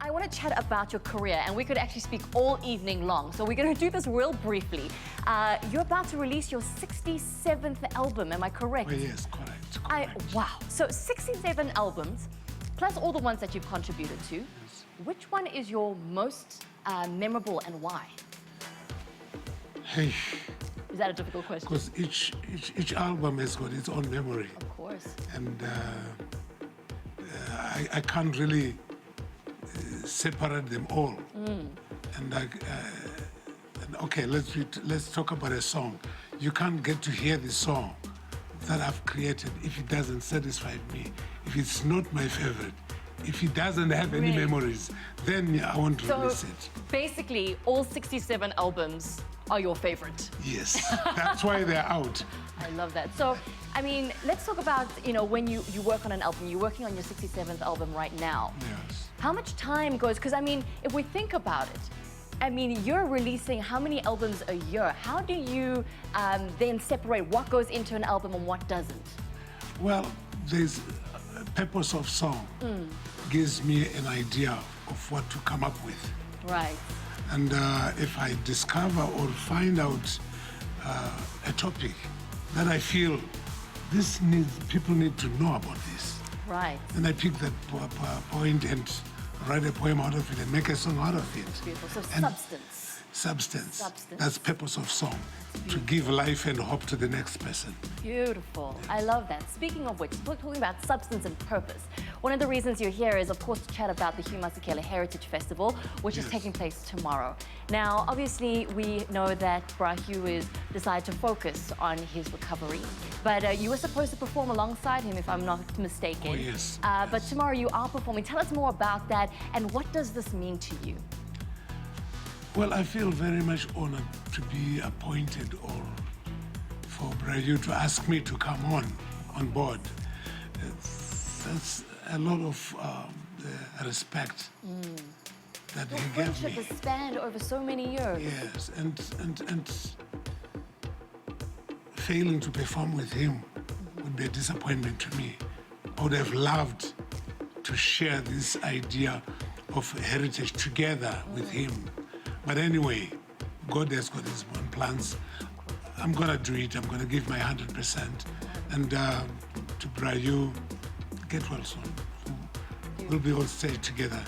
I want to chat about your career, and we could actually speak all evening long. So we're going to do this real briefly. You're about to release your 67th album, am I correct? Oh, yes, correct. Wow. So 67 albums, plus all the ones that you've contributed to. Yes. Which one is your most memorable and why? Hey. Is that a difficult question? Because each album has got its own memory. Of course. And I can't really separate them all. And okay, let's talk about a song. You can't get to hear the song that I've created if it doesn't satisfy me, if it's not my favorite, if it doesn't have any memories, then I won't release it. Basically, all 67 albums are your favorite. Yes, that's why they're out. I love that. So, I mean, let's talk about, when you work on an album. You're working on your 67th album right now. Yes. How much time goes, because I mean, if we think about it, I mean, you're releasing how many albums a year? How do you then separate what goes into an album and what doesn't? Well, there's purpose of song gives me an idea of what to come up with. Right. And if I discover or find out a topic that I feel people need to know about this. Right. Then I pick that point and write a poem out of it and make a song out of it. Beautiful. So and substance. That's purpose of song. To give life and hope to the next person. Beautiful. Yes. I love that. Speaking of which, we're talking about substance and purpose. One of the reasons you're here is, of course, to chat about the Hugh Masekela Heritage Festival, which is taking place tomorrow. Now, obviously, we know that Bra Hugh is decided to focus on his recovery, but you were supposed to perform alongside him, if I'm not mistaken. Oh, yes. But tomorrow you are performing. Tell us more about that, and what does this mean to you? Well, I feel very much honored to be appointed or for Bra Hugh to ask me to come on board. That's a lot of respect that he gave me. Your friendship has spanned over so many years. Yes, and failing to perform with him would be a disappointment to me. I would have loved to share this idea of heritage together with him. But anyway, God has got his own plans. I'm gonna do it. I'm gonna give my 100%. And to Bra Hugh, get well soon. We'll be on stage together.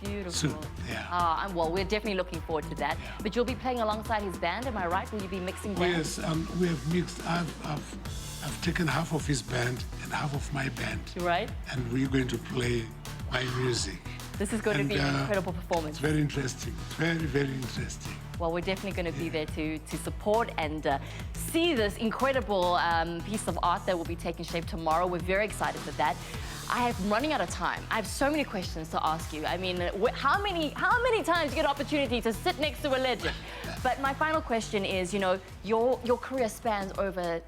Beautiful. Soon, yeah. Well, we're definitely looking forward to that. Yeah. But you'll be playing alongside his band, am I right? Will you be mixing bands? Yes, we have mixed. I've taken half of his band and half of my band. Right. And we're going to play my music. This is going to be an incredible performance. It's very interesting. It's very, very interesting. Well, we're definitely going to be there to support and see this incredible piece of art that will be taking shape tomorrow. We're very excited for that. I'm running out of time. I have so many questions to ask you. I mean, how many times you get an opportunity to sit next to a legend? But my final question is, your career spans over,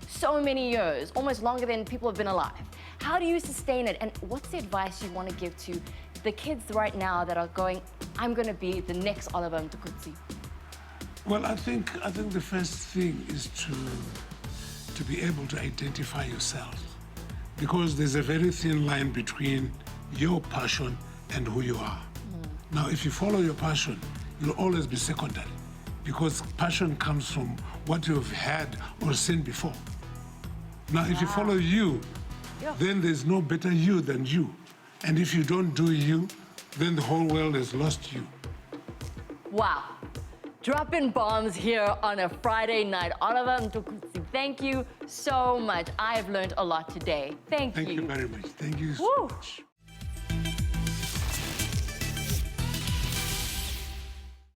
so many years, almost longer than people have been alive. How do you sustain it? And what's the advice you want to give to the kids right now that are going, I'm going to be the next Oliver Mtukudzi? Well, I think the first thing is to be able to identify yourself, because there's a very thin line between your passion and who you are. Now, if you follow your passion, you'll always be secondary, because passion comes from what you've had or seen before. Now, if you follow you, then there's no better you than you. And if you don't do you, then the whole world has lost you. Wow. Dropping bombs here on a Friday night. Oliver Mtukudzi, thank you so much. I've learned a lot today. Thank you. Thank you very much. Thank you so much.